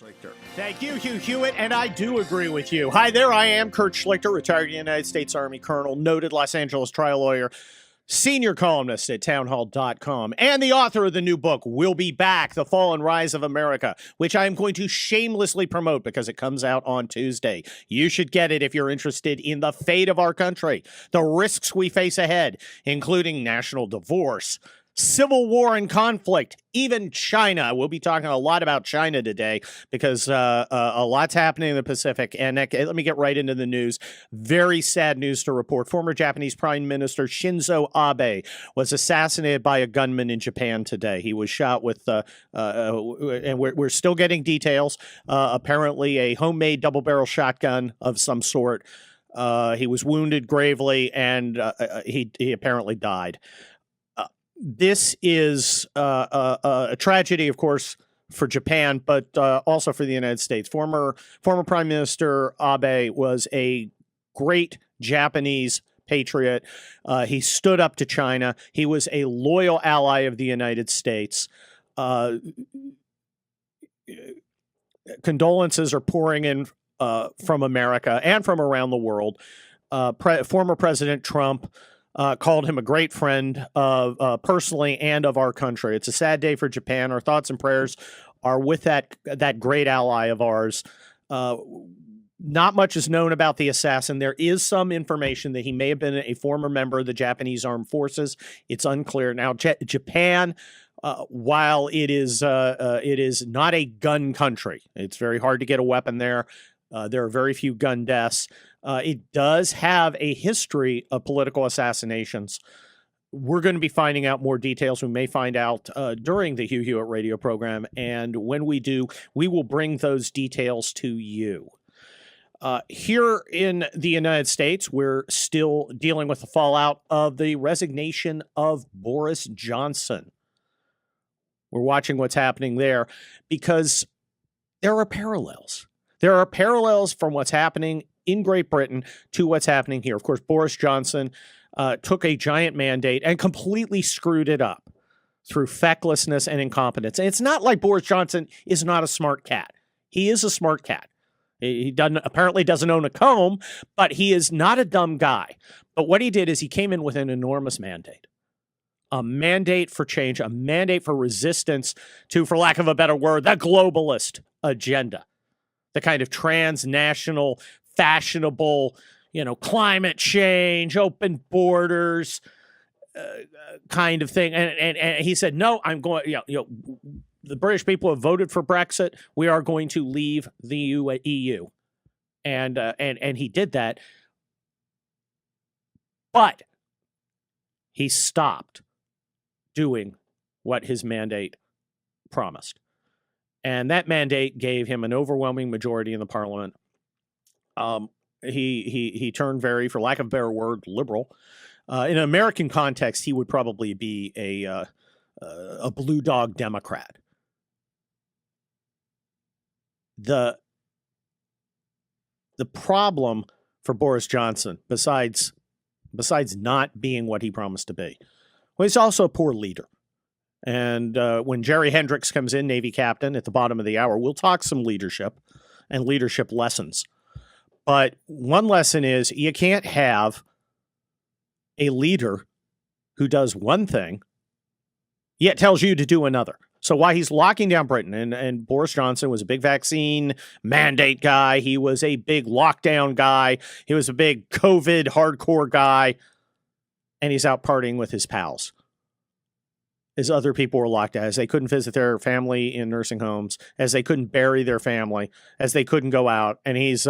Schlichter. Thank you, Hugh Hewitt, and I do agree with you. Hi there, I am Kurt Schlichter, retired United States Army colonel, noted Los Angeles trial lawyer, senior columnist at townhall.com, and the author of the new book, We'll Be Back, The Fall and Rise of America, which I am going to shamelessly promote because it comes out on Tuesday. You should get it if you're interested in the fate of our country, the risks we face ahead, including national divorce, civil war and conflict, even China. We'll be talking a lot about China today because a lot's happening in the Pacific. And let me get right into the news. Very sad news to report. Former Japanese Prime Minister Shinzo Abe was assassinated by a gunman in Japan today. He was shot with, and we're still getting details, apparently a homemade double-barrel shotgun of some sort. He was wounded gravely, and he apparently died. This is a tragedy, of course, for Japan, but also for the United States. Former Prime Minister Abe was a great Japanese patriot. He stood up to China. He was a loyal ally of the United States. Condolences are pouring in from America and from around the world. Former President Trump called him a great friend of personally and of our country. It's a sad day for Japan. Our thoughts and prayers are with that great ally of ours. Not much is known about the assassin. There is some information that he may have been a former member of the Japanese Armed Forces. It's unclear. Now, Japan, while it is not a gun country, it's very hard to get a weapon there. There are very few gun deaths. It does have a history of political assassinations. We're going to be finding out more details. We may find out during the Hugh Hewitt radio program. And when we do, we will bring those details to you. Here in the United States, we're still dealing with the fallout of the resignation of Boris Johnson. We're watching what's happening there because there are parallels. There are parallels from what's happening in Great Britain to what's happening here. Of course, Boris Johnson took a giant mandate and completely screwed it up through fecklessness and incompetence. And it's not like Boris Johnson is not a smart cat. He is a smart cat. He apparently doesn't own a comb, but he is not a dumb guy. But what he did is he came in with an enormous mandate. A mandate for change, a mandate for resistance to, for lack of a better word, the globalist agenda. The kind of transnational, fashionable, climate change, open borders kind of thing. And he said, no, I'm going, the British people have voted for Brexit. We are going to leave the EU. And he did that. But he stopped doing what his mandate promised. And that mandate gave him an overwhelming majority in the parliament. He turned very, for lack of a better word, liberal. In an American context, he would probably be a blue dog Democrat. The problem for Boris Johnson, besides not being what he promised to be, well, he's also a poor leader. And when Jerry Hendrix comes in, Navy captain, at the bottom of the hour, we'll talk some leadership and leadership lessons. But one lesson is you can't have a leader who does one thing, yet tells you to do another. So while he's locking down Britain, and Boris Johnson was a big vaccine mandate guy, he was a big lockdown guy, he was a big COVID hardcore guy, and he's out partying with his pals. As other people were locked out, as they couldn't visit their family in nursing homes, as they couldn't bury their family, as they couldn't go out. And he's,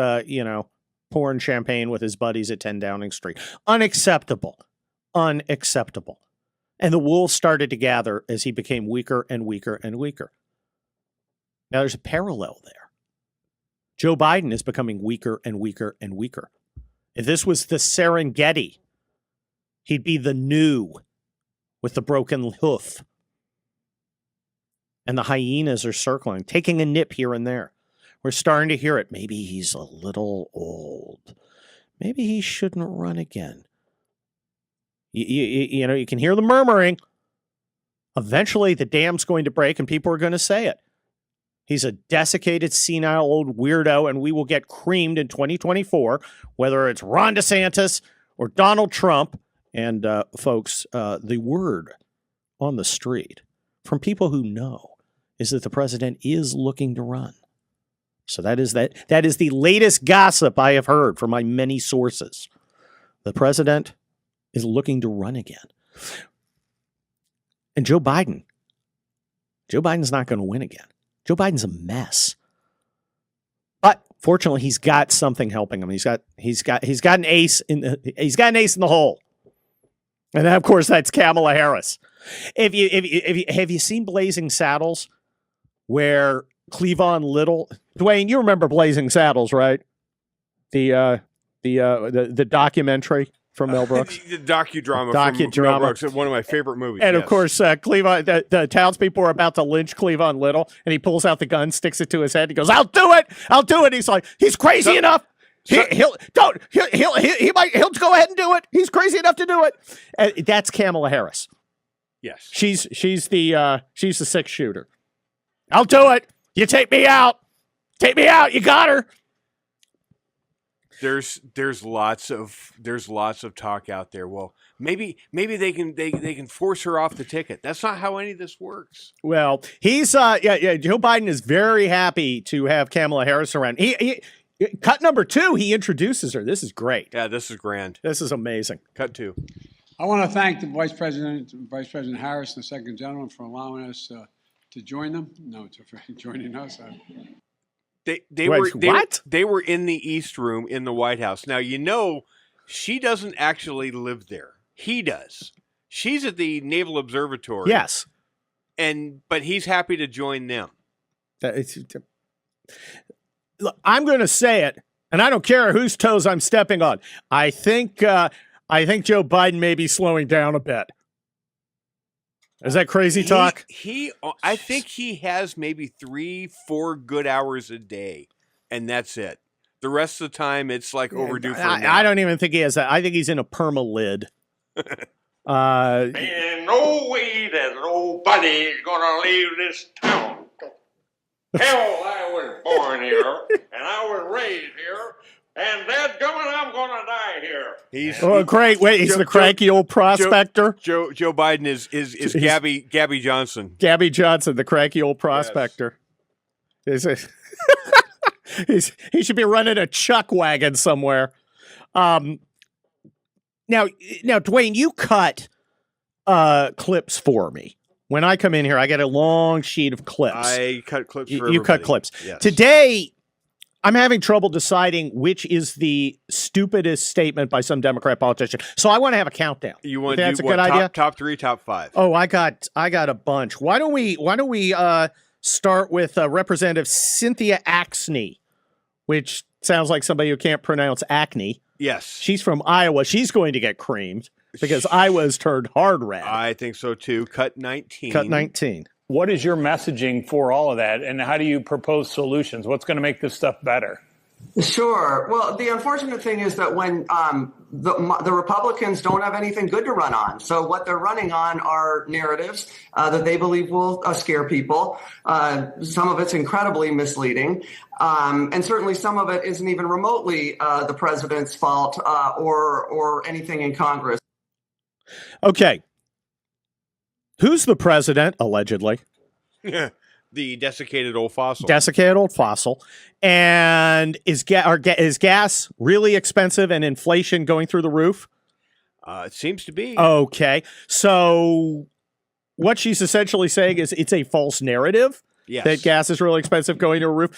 pouring champagne with his buddies at 10 Downing Street. Unacceptable. Unacceptable. And the wolves started to gather as he became weaker and weaker and weaker. Now there's a parallel there. Joe Biden is becoming weaker and weaker and weaker. If this was the Serengeti, he'd be the new with the broken hoof. And the hyenas are circling, taking a nip here and there. We're starting to hear it. Maybe he's a little old. Maybe he shouldn't run again. You can hear the murmuring. Eventually, the dam's going to break and people are going to say it. He's a desiccated, senile old weirdo, and we will get creamed in 2024, whether it's Ron DeSantis or Donald Trump. And folks, the word on the street from people who know is that the president is looking to run. So that is the latest gossip I have heard from my many sources. The president is looking to run again. And Joe Biden's not going to win again. Joe Biden's a mess. But fortunately, he's got something helping him. He's got an ace in the hole. And then, of course, that's Kamala Harris. Have you seen Blazing Saddles, where Cleavon Little, Dwayne, you remember Blazing Saddles, right? The documentary from Mel Brooks, the docudrama from Mel Brooks, one of my favorite movies. And of course, Cleavon, the townspeeple are about to lynch Cleavon Little, and he pulls out the gun, sticks it to his head, and he goes, "I'll do it." He's like, he's crazy enough. He'll go ahead and do it. He's crazy enough to do it. That's Kamala Harris. Yes, she's the six shooter. I'll do it. You take me out. Take me out. You got her. There's lots of talk out there. Well, maybe they can force her off the ticket. That's not how any of this works. Well, he's Joe Biden is very happy to have Kamala Harris around. He cut number 2, he introduces her. This is great. Yeah, this is grand. This is amazing. Cut 2. I want to thank the Vice President Harris and the Second Gentleman for allowing us to join them. No, for joining us. They were in the East Room in the White House. Now, she doesn't actually live there. He does. She's at the Naval Observatory. Yes. But he's happy to join them. Look, I'm going to say it, and I don't care whose toes I'm stepping on. I think Joe Biden may be slowing down a bit. Is that crazy talk? I think he has maybe 3-4 good hours a day, and that's it. The rest of the time, it's like overdue for a nap. I don't even think he has that. I think he's in a perma-lid. Ain't no way that nobody's gonna leave this town. Hell, I was born here, and I was raised here, and dadgummit, I'm gonna die here. Great. Wait, he's the cranky old prospector. Joe Biden is Gabby Johnson. Gabby Johnson, the cranky old prospector. Yes. He should be running a chuck wagon somewhere. Now, Dwayne, you cut clips for me. When I come in here, I get a long sheet of clips. I cut clips for you everybody. Cut clips. Yes. Today, I'm having trouble deciding which is the stupidest statement by some Democrat politician. So I want to have a countdown. You want that's a good idea? Top 3, top 5. Oh, I got a bunch. Why don't we start with Representative Cynthia Axne, which sounds like somebody who can't pronounce acne. Yes. She's from Iowa. She's going to get creamed because Iowa's turned hard red. I think so too. Cut 19. Cut 19. What is your messaging for all of that, and how do you propose solutions? What's going to make this stuff better? Sure. Well, the unfortunate thing is that when the Republicans don't have anything good to run on, so what they're running on are narratives that they believe will scare people. Some of it's incredibly misleading, and certainly some of it isn't even remotely the president's fault or anything in Congress. Okay. Who's the president, allegedly? The desiccated old fossil. Desiccated old fossil. And is gas really expensive and inflation going through the roof? It seems to be. Okay. So what she's essentially saying is it's a false narrative that gas is really expensive going to a roof.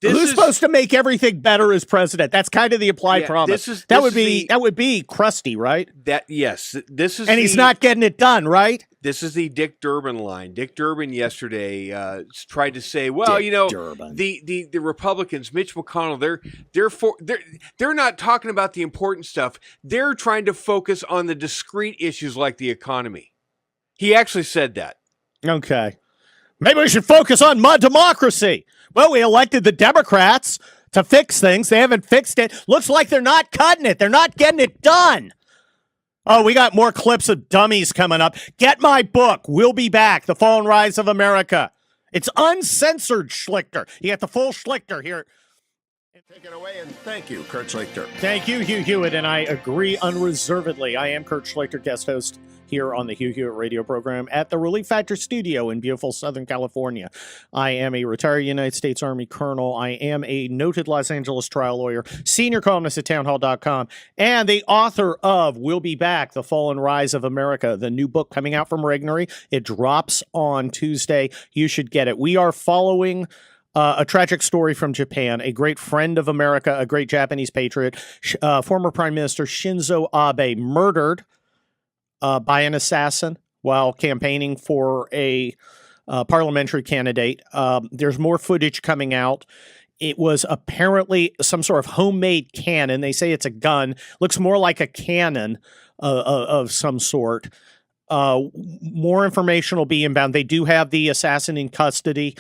Who's supposed to make everything better as president? That's kind of the implied promise. That would be Krusty, right? He's not getting it done, right? This is the Dick Durbin line. Dick Durbin yesterday tried to say, well, the Republicans, Mitch McConnell, they're not talking about the important stuff. They're trying to focus on the discrete issues like the economy. He actually said that. Okay. Maybe we should focus on democracy. Well, we elected the Democrats to fix things. They haven't fixed it. Looks like they're not cutting it. They're not getting it done. Oh, we got more clips of dummies coming up. Get my book. We'll be back. The Fall and Rise of America. It's uncensored Schlichter. You get the full Schlichter here. Take it away, and thank you, Kurt Schlichter. Thank you, Hugh Hewitt, and I agree unreservedly. I am Kurt Schlichter, guest host here on the Hugh Hewitt radio program at the Relief Factor studio in beautiful Southern California. I am a retired United States Army colonel. I am a noted Los Angeles trial lawyer, senior columnist at townhall.com, and the author of We'll Be Back, The Fall and Rise of America, the new book coming out from Regnery. It drops on Tuesday. You should get it. We are following a tragic story from Japan, a great friend of America, a great Japanese patriot, former Prime Minister Shinzo Abe, murdered by an assassin while campaigning for a parliamentary candidate. There's more footage coming out. It was apparently some sort of homemade cannon. They say it's a gun. Looks more like a cannon of some sort. More information will be inbound. They do have the assassin in custody.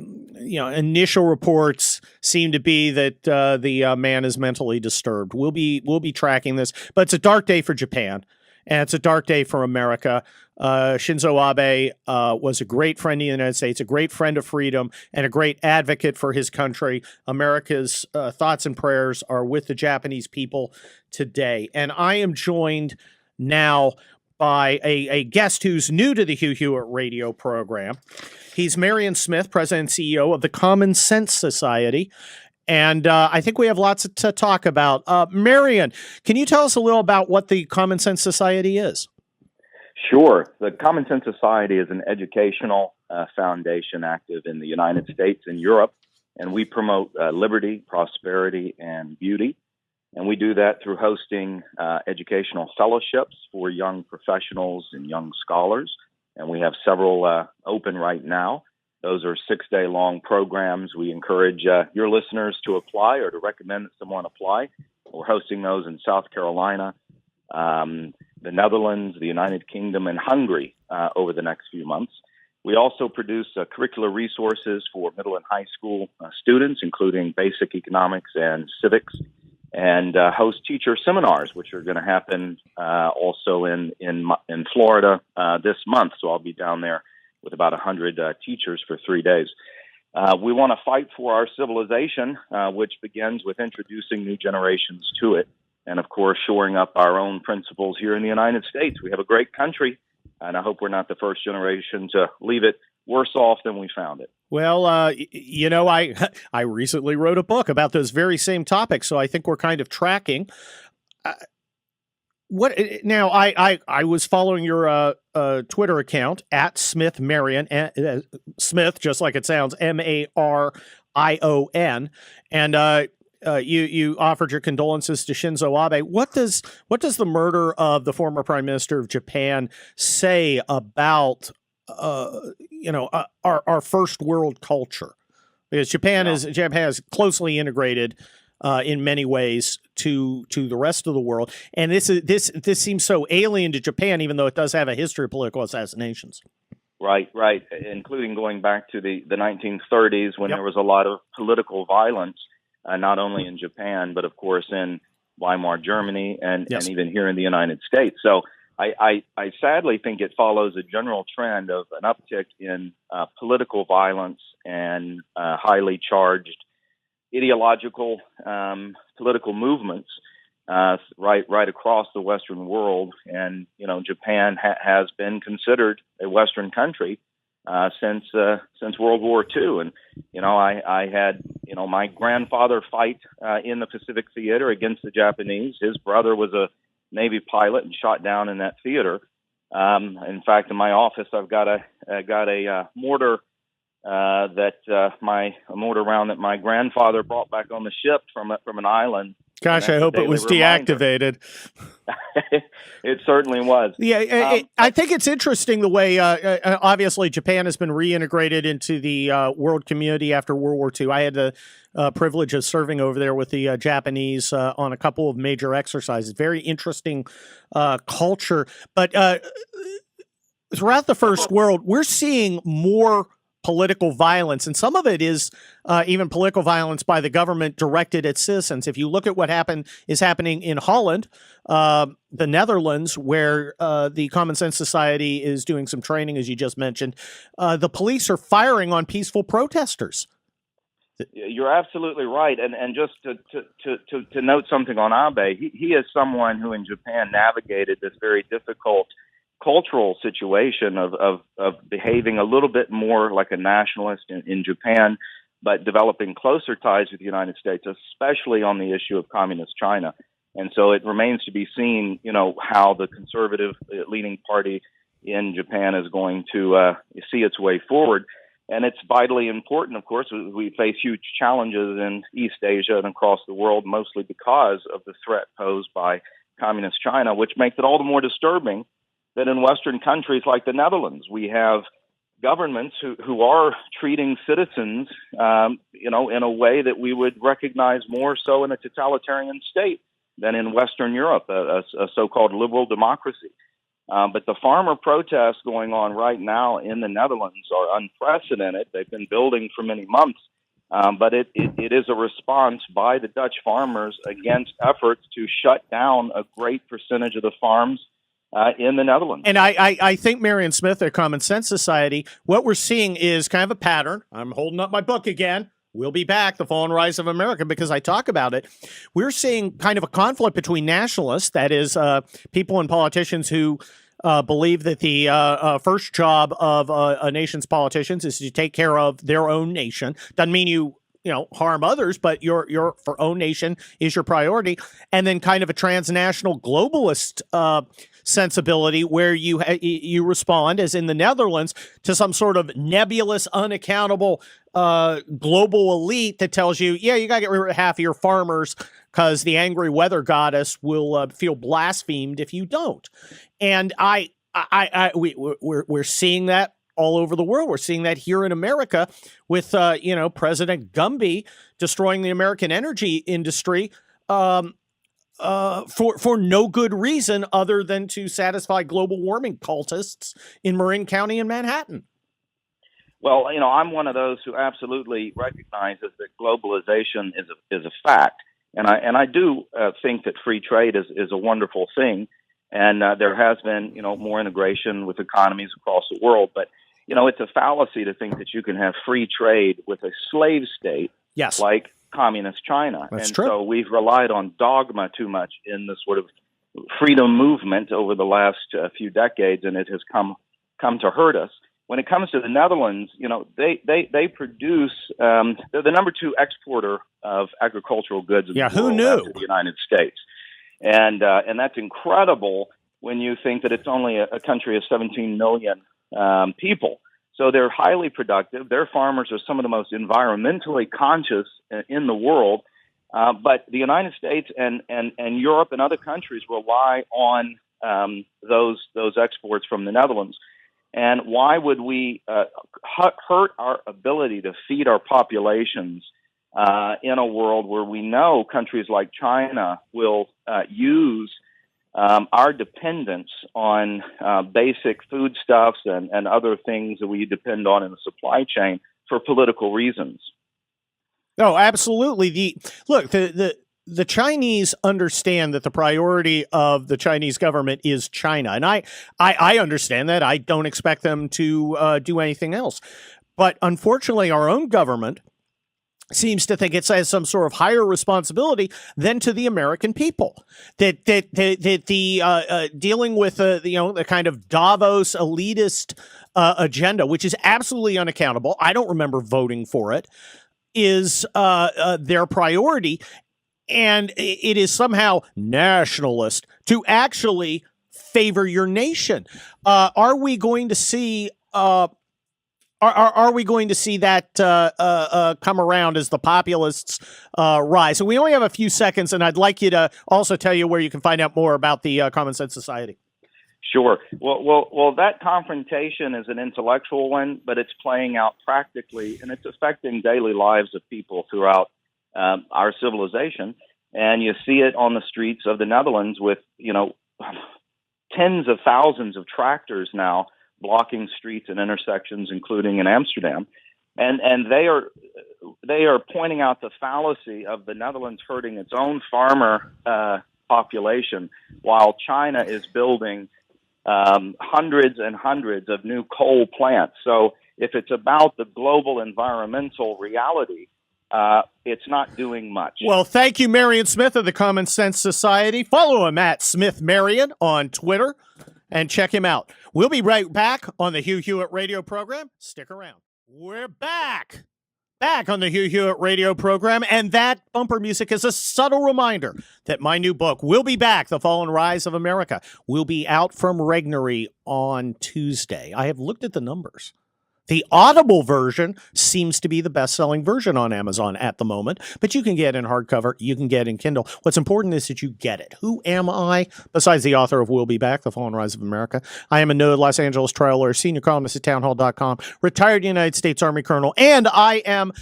Initial reports seem to be that the man is mentally disturbed. We'll be tracking this, but it's a dark day for Japan, and it's a dark day for America. Shinzo Abe was a great friend of the United States, a great friend of freedom, and a great advocate for his country. America's thoughts and prayers are with the Japanese people today. And I am joined now by a guest who's new to the Hugh Hewitt radio program. He's Marion Smith, president and CEO of the Common Sense Society. And I think we have lots to talk about. Marion, can you tell us a little about what the Common Sense Society is? Sure. The Common Sense Society is an educational foundation active in the United States and Europe, and we promote liberty, prosperity, and beauty. And we do that through hosting educational fellowships for young professionals and young scholars. And we have several open right now. Those are 6-day-long programs. We encourage your listeners to apply or to recommend that someone apply. We're hosting those in South Carolina, the Netherlands, the United Kingdom, and Hungary over the next few months. We also produce curricular resources for middle and high school students, including basic economics and civics, and host teacher seminars, which are going to happen also in Florida this month. So I'll be down there with about 100 teachers for 3 days. We want to fight for our civilization, which begins with introducing new generations to it, and of course, shoring up our own principles here in the United States. We have a great country, and I hope we're not the first generation to leave it worse off than we found it. Well, I recently wrote a book about those very same topics, so I think we're kind of tracking. I was following your Twitter account at Smith Marion, Smith, just like it sounds, Marion, and you offered your condolences to Shinzo Abe. What does the murder of the former Prime Minister of Japan say about our first world culture? Because Japan is closely integrated in many ways to the rest of the world, and this seems so alien to Japan, even though it does have a history of political assassinations. Right, including going back to the 1930s when there was a lot of political violence, not only in Japan, but of course in Weimar Germany and even here in the United States. So I sadly think it follows a general trend of an uptick in political violence and highly charged ideological political movements right across the Western world. And, Japan has been considered a Western country since World War II. And, I had, my grandfather fight in the Pacific Theater against the Japanese. His brother was a Navy pilot and shot down in that theater. In fact, in my office, I've got a mortar a mortar round that my grandfather brought back on the ship from an island. Gosh, I hope it was deactivated. It certainly was. Yeah, I think it's interesting the way, obviously, Japan has been reintegrated into the world community after World War II. I had the privilege of serving over there with the Japanese on a couple of major exercises. Very interesting culture. But throughout the First World, we're seeing more political violence, and some of it is even political violence by the government directed at citizens. If you look at what is happening in Holland, the Netherlands, where the Common Sense Society is doing some training, as you just mentioned, the police are firing on peaceful protesters. You're absolutely right, and just to note something on Abe, he is someone who in Japan navigated this very difficult cultural situation of behaving a little bit more like a nationalist in Japan, but developing closer ties with the United States, especially on the issue of communist China. And so it remains to be seen, how the conservative leaning party in Japan is going to see its way forward. And it's vitally important, of course. We face huge challenges in East Asia and across the world, mostly because of the threat posed by communist China, which makes it all the more disturbing that in Western countries like the Netherlands, we have governments who are treating citizens, in a way that we would recognize more so in a totalitarian state than in Western Europe, a so-called liberal democracy. But the farmer protests going on right now in the Netherlands are unprecedented. They've been building for many months, but it is a response by the Dutch farmers against efforts to shut down a great percentage of the farms in the Netherlands. And I think Marion Smith at Common Sense Society, what we're seeing is kind of a pattern. I'm holding up my book again. We'll be back, The Fall and Rise of America, because I talk about it. We're seeing kind of a conflict between nationalists, that is, people and politicians who believe that the first job of a nation's politicians is to take care of their own nation. Doesn't mean you harm others, but your for own nation is your priority. And then kind of a transnational globalist sensibility where you respond, as in the Netherlands, to some sort of nebulous, unaccountable global elite that tells you, you got to get rid of half of your farmers because the angry weather goddess will feel blasphemed if you don't. And we're seeing that all over the world. We're seeing that here in America with President Gumby destroying the American energy industry for no good reason other than to satisfy global warming cultists in Marin County in Manhattan. Well, I'm one of those who absolutely recognizes that globalization is a fact, and I do think that free trade is a wonderful thing, and there has been more integration with economies across the world. But it's a fallacy to think that you can have free trade with a slave state like communist China. That's and true. So we've relied on dogma too much in the sort of freedom movement over the last few decades, and it has come to hurt us. When it comes to the Netherlands, they produce they're the number 2 exporter of agricultural goods in the world. Who knew? After the United States, and that's incredible when you think that it's only a country of 17 million people. So they're highly productive. Their farmers are some of the most environmentally conscious in the world. But the United States and Europe and other countries rely on those exports from the Netherlands. And why would we hurt our ability to feed our populations in a world where we know countries like China will use our dependence on basic foodstuffs and other things that we depend on in the supply chain for political reasons? No, absolutely. The Chinese understand that the priority of the Chinese government is China. And I understand that. I don't expect them to do anything else. But unfortunately, our own government seems to think it has some sort of higher responsibility than to the American people. That the dealing with the kind of Davos elitist agenda, which is absolutely unaccountable. I don't remember voting for it. Is their priority. And it is somehow nationalist to actually favor your nation. Are we going to see? Are we going to see that come around as the populists rise? So we only have a few seconds, and I'd like you to also tell you where you can find out more about the Common Sense Society. Sure. Well, that confrontation is an intellectual one, but it's playing out practically, and it's affecting daily lives of people throughout our civilization. And you see it on the streets of the Netherlands with, tens of thousands of tractors now blocking streets and intersections, including in Amsterdam. And they are pointing out the fallacy of the Netherlands hurting its own farmer population, while China is building hundreds and hundreds of new coal plants. So if it's about the global environmental reality, it's not doing much. Well, thank you, Marion Smith of the Common Sense Society. Follow him at Smith Marion on Twitter and check him out. We'll be right back on the Hugh Hewitt radio program. Stick around. We're back on the Hugh Hewitt radio program, and that bumper music is a subtle reminder that my new book, Will Be Back, The Fall and Rise of America, will be out from Regnery on Tuesday. I have looked at the numbers. The Audible version seems to be the best-selling version on Amazon at the moment, but you can get it in hardcover, you can get it in Kindle. What's important is that you get it. Who am I? Besides the author of We'll Be Back, The Fall and Rise of America, I am a noted Los Angeles trial lawyer, senior columnist at townhall.com, retired United States Army colonel, and I am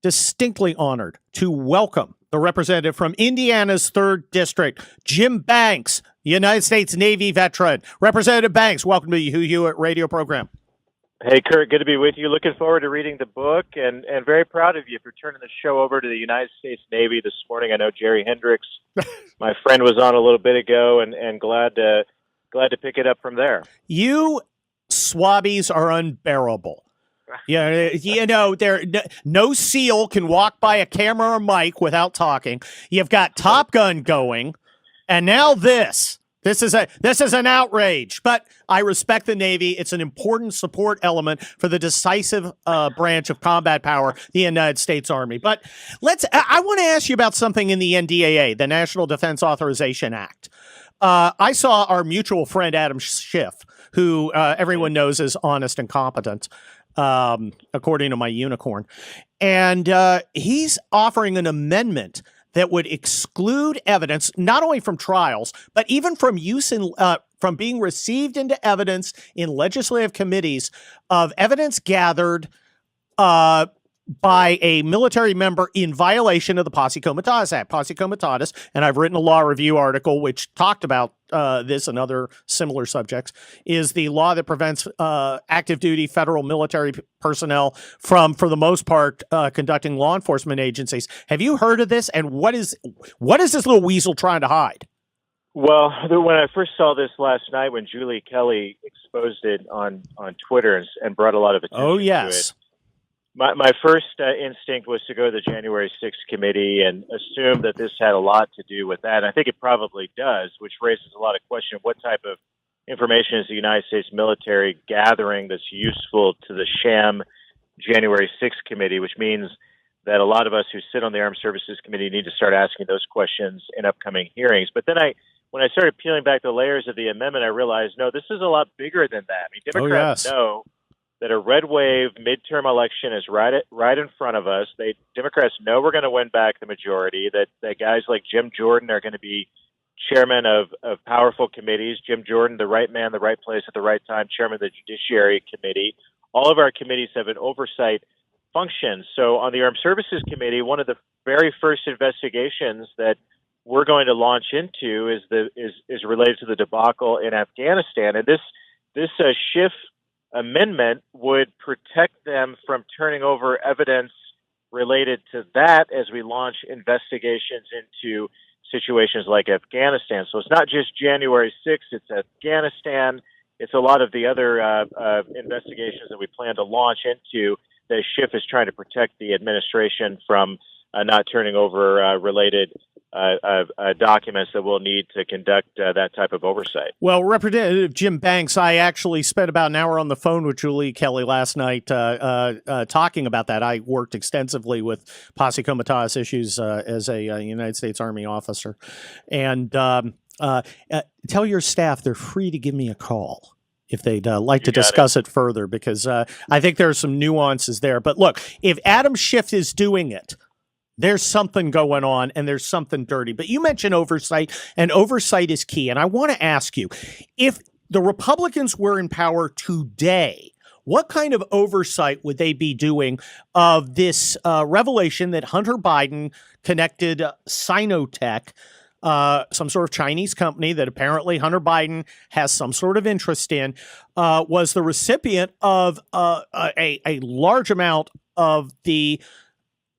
distinctly honored to welcome the representative from Indiana's 3rd District, Jim Banks, United States Navy veteran. Representative Banks, welcome to the Hugh Hewitt radio program. Hey, Kurt, good to be with you. Looking forward to reading the book and very proud of you for turning the show over to the United States Navy this morning. I know Jerry Hendrix, my friend, was on a little bit ago, and glad to pick it up from there. You swabbies are unbearable. Yeah, you know, no SEAL can walk by a camera or mic without talking. You've got Top Gun going, and now this. This is an outrage, but I respect the Navy. It's an important support element for the decisive branch of combat power, the United States Army. But I want to ask you about something in the NDAA, the National Defense Authorization Act. I saw our mutual friend Adam Schiff, who everyone knows is honest and competent, according to my unicorn, and he's offering an amendment that would exclude evidence not only from trials, but even from use in from being received into evidence in legislative committees of evidence gathered by a military member in violation of the Posse Comitatus Act. Posse Comitatus, and I've written a law review article which talked about this and other similar subjects, is the law that prevents active duty federal military personnel from, for the most part, conducting law enforcement agencies. Have you heard of this? And what is this little weasel trying to hide? Well, when I first saw this last night, when Julie Kelly exposed it on Twitter and brought a lot of attention to it, my first instinct was to go to the January 6th committee and assume that this had a lot to do with that. And I think it probably does, which raises a lot of question. What type of information is the United States military gathering that's useful to the sham January 6th committee, which means that a lot of us who sit on the Armed Services Committee need to start asking those questions in upcoming hearings. But then when I started peeling back the layers of the amendment, I realized, no, this is a lot bigger than that. I mean, Democrats know that a red wave midterm election is right in front of us. Democrats know we're going to win back the majority, that guys like Jim Jordan are going to be chairman of powerful committees. Jim Jordan, the right man, the right place at the right time, chairman of the Judiciary Committee. All of our committees have an oversight function. So on the Armed Services Committee, one of the very first investigations that we're going to launch into is related to the debacle in Afghanistan. And this Schiff amendment would protect them from turning over evidence related to that as we launch investigations into situations like Afghanistan. So it's not just January 6th, it's Afghanistan. It's a lot of the other investigations that we plan to launch into that Schiff is trying to protect the administration from not turning over related documents that we'll need to conduct that type of oversight. Well, Representative Jim Banks, I actually spent about an hour on the phone with Julie Kelly last night talking about that. I worked extensively with Posse Comitatus issues as a United States Army officer. And tell your staff they're free to give me a call if they'd like to discuss it further, because I think there are some nuances there. But look, if Adam Schiff is doing it, there's something going on and there's something dirty. But you mentioned oversight, and oversight is key. And I want to ask you, if the Republicans were in power today, what kind of oversight would they be doing of this revelation that Hunter Biden connected Sinotech some sort of Chinese company that apparently Hunter Biden has some sort of interest in, was the recipient of a large amount of the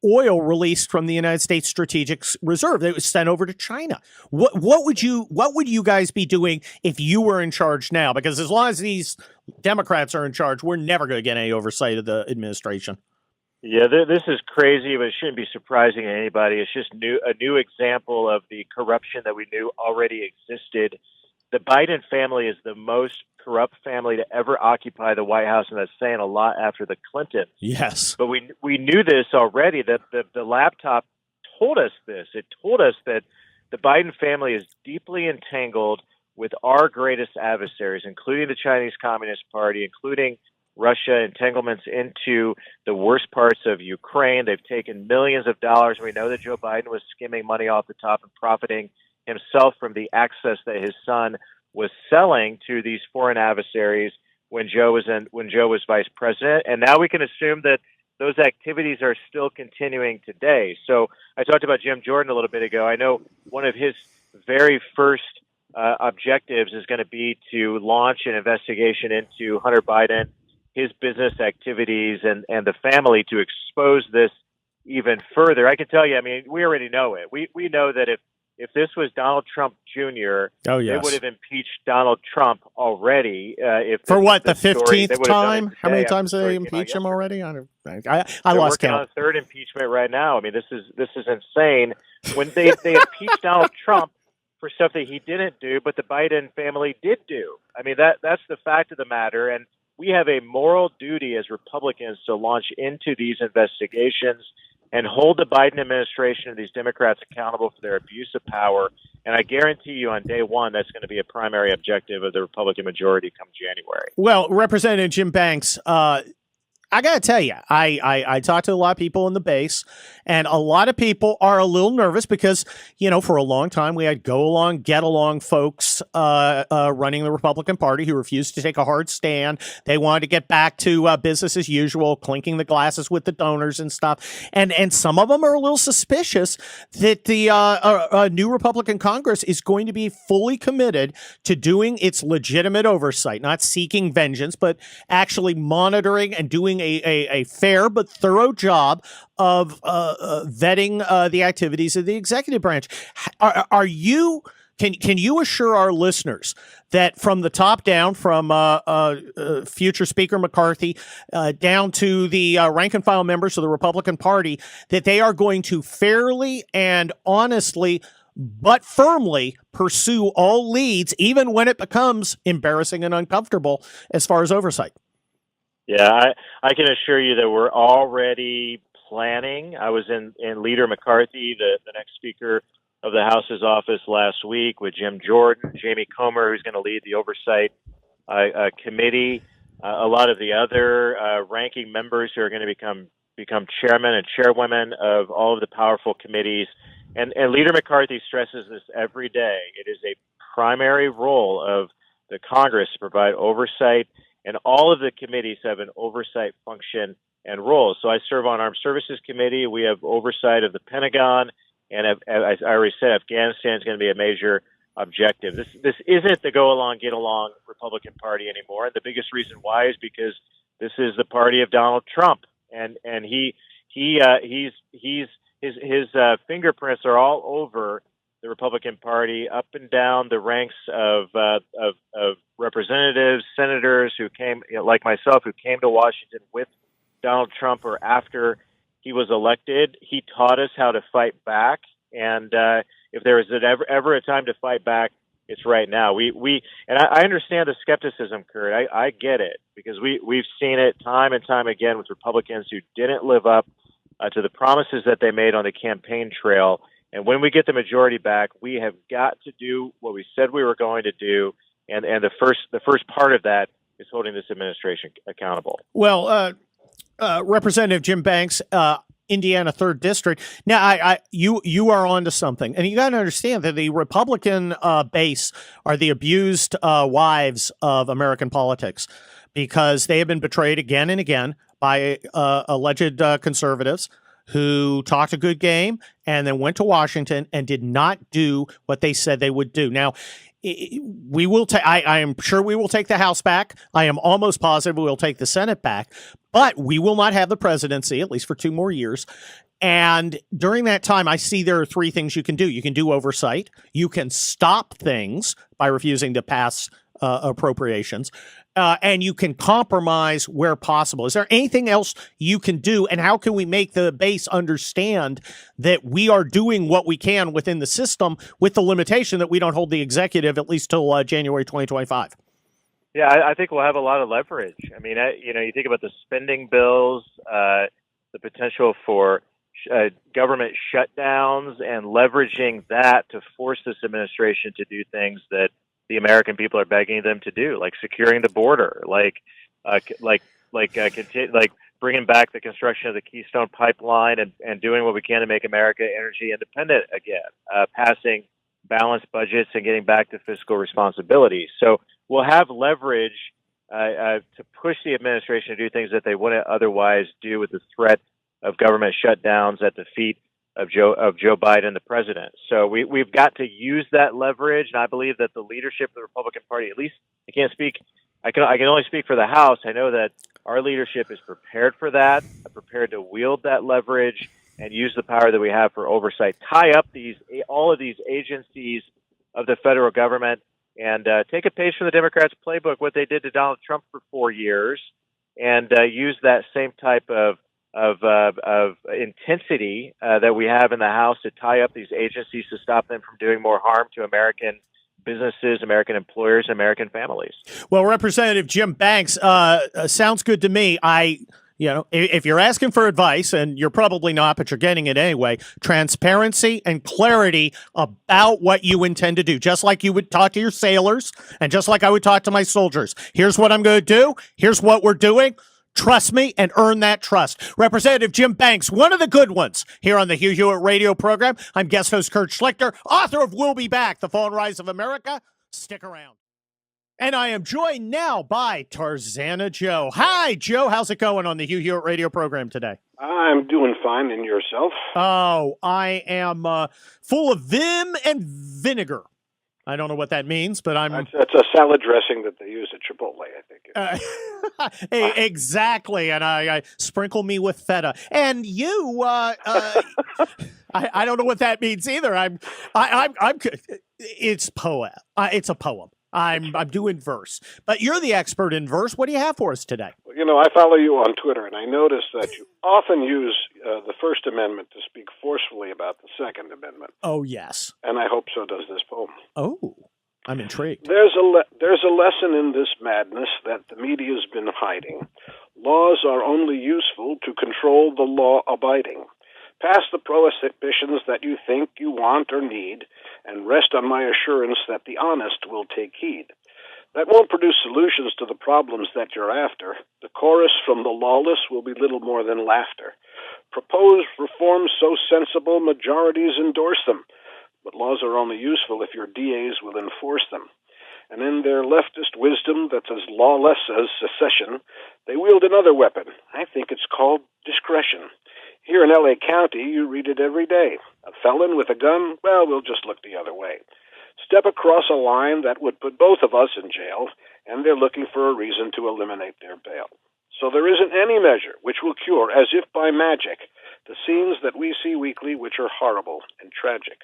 oil released from the United States Strategic Reserve that was sent over to China. What would you guys be doing if you were in charge now? Because as long as these Democrats are in charge, we're never going to get any oversight of the administration. Yeah, this is crazy, but it shouldn't be surprising to anybody. It's just a new example of the corruption that we knew already existed. The Biden family is the most corrupt family to ever occupy the White House, and that's saying a lot after the Clintons. Yes. But we knew this already. That the laptop told us this. It told us that the Biden family is deeply entangled with our greatest adversaries, including the Chinese Communist Party, including Russia, entanglements into the worst parts of Ukraine. They've taken millions of dollars. We know that Joe Biden was skimming money off the top and profiting himself from the access that his son was selling to these foreign adversaries when Joe was vice president. And now we can assume that those activities are still continuing today. So I talked about Jim Jordan a little bit ago. I know one of his very first objectives is going to be to launch an investigation into Hunter Biden, his business activities, and the family, to expose this even further. I can tell you, I mean, we already know it. We know that if this was Donald Trump Jr., they would have impeached Donald Trump already. For what, the 15th time? How many times did they impeach him already? I lost count. On a third impeachment right now. I mean, this is insane. When they impeached Donald Trump for stuff that he didn't do, but the Biden family did do. I mean, that's the fact of the matter. And we have a moral duty as Republicans to launch into these investigations and hold the Biden administration and these Democrats accountable for their abuse of power. And I guarantee you on day one, that's going to be a primary objective of the Republican majority come January. Well, Representative Jim Banks, I got to tell you, I talked to a lot of people in the base, and a lot of people are a little nervous because, you know, for a long time we had go along, get along folks running the Republican Party who refused to take a hard stand. They wanted to get back to business as usual, clinking the glasses with the donors and stuff. And some of them are a little suspicious that the new Republican Congress is going to be fully committed to doing its legitimate oversight, not seeking vengeance, but actually monitoring and doing a fair but thorough job of vetting the activities of the executive branch. Are you? Can you assure our listeners that from the top down, from future Speaker McCarthy down to the rank and file members of the Republican Party, that they are going to fairly and honestly but firmly pursue all leads, even when it becomes embarrassing and uncomfortable as far as oversight? Yeah, I can assure you that we're already planning. I was in Leader McCarthy, the next Speaker of the House's office, last week with Jim Jordan, Jamie Comer, who's going to lead the oversight committee, a lot of the other ranking members who are going to become chairmen and chairwomen of all of the powerful committees. And Leader McCarthy stresses this every day. It is a primary role of the Congress to provide oversight, and all of the committees have an oversight function and role. So I serve on Armed Services Committee. We have oversight of the Pentagon, and as I already said, Afghanistan is going to be a major objective. This isn't the go along, get along Republican Party anymore. And the biggest reason why is because this is the party of Donald Trump, and his fingerprints are all over the Republican Party, up and down the ranks of representatives, senators who came, like myself, who came to Washington with Donald Trump or after he was elected. He taught us how to fight back, and if there is ever a time to fight back, it's right now. I understand the skepticism, Kurt. I get it, because we've seen it time and time again with Republicans who didn't live up to the promises that they made on the campaign trail. And when we get the majority back, we have got to do what we said we were going to do. And the first part of that is holding this administration accountable. Well, Representative Jim Banks, Indiana 3rd District. Now, you are onto something, and you got to understand that the Republican base are the abused wives of American politics, because they have been betrayed again and again by alleged conservatives who talked a good game and then went to Washington and did not do what they said they would do. Now, we will take. I am sure we will take the House back. I am almost positive we will take the Senate back, but we will not have the presidency, at least for 2 more years. And during that time, I see there are 3 things you can do. You can do oversight. You can stop things by refusing to pass appropriations. And you can compromise where possible. Is there anything else you can do? And how can we make the base understand that we are doing what we can within the system with the limitation that we don't hold the executive at least till January 2025? Yeah, I think we'll have a lot of leverage. I mean, you think about the spending bills, the potential for government shutdowns, and leveraging that to force this administration to do things that the American people are begging them to do, like securing the border, like bringing back the construction of the Keystone Pipeline, and doing what we can to make America energy independent again, passing balanced budgets and getting back to fiscal responsibility. So we'll have leverage to push the administration to do things that they wouldn't otherwise do with the threat of government shutdowns at the feet of Joe Biden, the president. So we've got to use that leverage, and I believe that the leadership of the Republican Party, at least I can only speak for the House. I know that our leadership is prepared for that, prepared to wield that leverage and use the power that we have for oversight. Tie up all of these agencies of the federal government, and take a page from the Democrats' playbook, what they did to Donald Trump for 4 years, and use that same type of intensity that we have in the House to tie up these agencies to stop them from doing more harm to American businesses, American employers, American families. Well, Representative Jim Banks, sounds good to me. If you're asking for advice, and you're probably not, but you're getting it anyway, transparency and clarity about what you intend to do, just like you would talk to your sailors and just like I would talk to my soldiers. Here's what I'm going to do. Here's what we're doing. Trust me and earn that trust. Representative Jim Banks, one of the good ones here on the Hugh Hewitt radio program. I'm guest host Kurt Schlichter, author of We'll Be Back, The Fall and Rise of America. Stick around. And I am joined now by Tarzana Joe. Hi, Joe. How's it going on the Hugh Hewitt radio program today? I'm doing fine. And yourself? Oh, I am full of vim and vinegar. I don't know what that means, but That's a salad dressing that they use at Chipotle, I think. Exactly, and I sprinkle me with feta. And you, I don't know what that means either. It's poem. It's a poem. I'm doing verse, but you're the expert in verse. What do you have for us today? Well, I follow you on Twitter, and I notice that you often use the First Amendment to speak forcefully about the Second Amendment. Oh, yes. And I hope so does this poem. Oh, I'm intrigued. There's a lesson in this madness that the media's been hiding. Laws are only useful to control the law-abiding. Pass the prohibitions that you think you want or need, and rest on my assurance that the honest will take heed. That won't produce solutions to the problems that you're after. The chorus from the lawless will be little more than laughter. Propose reforms so sensible majorities endorse them, but laws are only useful if your DAs will enforce them. And in their leftist wisdom that's as lawless as secession, they wield another weapon. I think it's called discretion. Here in L.A. County, you read it every day. A felon with a gun? Well, we'll just look the other way. Step across a line that would put both of us in jail, and they're looking for a reason to eliminate their bail. So there isn't any measure which will cure, as if by magic, the scenes that we see weekly which are horrible and tragic.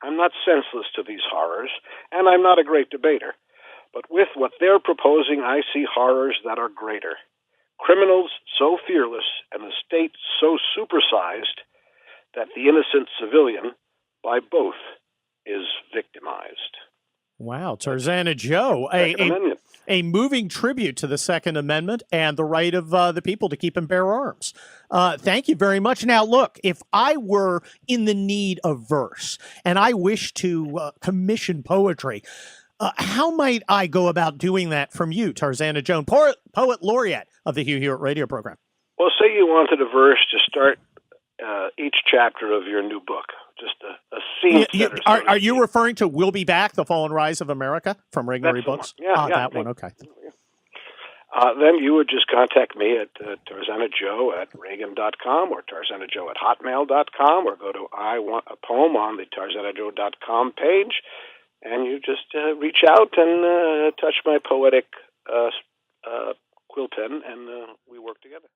I'm not senseless to these horrors, and I'm not a great debater. But with what they're proposing, I see horrors that are greater. Criminals so fearless and the state so supersized that the innocent civilian, by both, is victimized. Wow, Tarzana Joe, a moving tribute to the Second Amendment and the right of the people to keep and bear arms. Thank you very much. Now, look, if I were in the need of verse and I wish to commission poetry, how might I go about doing that from you, Tarzana Joe, poet laureate of the Hugh Hewitt radio program? Well, say you wanted a verse to start each chapter of your new book. Just a scene setter. Are you referring to We'll Be Back, The Fall and Rise of America from Regnery Books? Yeah, that one, okay. then you would just contact me at tarzanajoe@reagan.com or tarzanajoe@hotmail.com, or go to I Want a Poem on the tarzanajoe.com page, and you just reach out and touch my poetic quill pen, and we work together.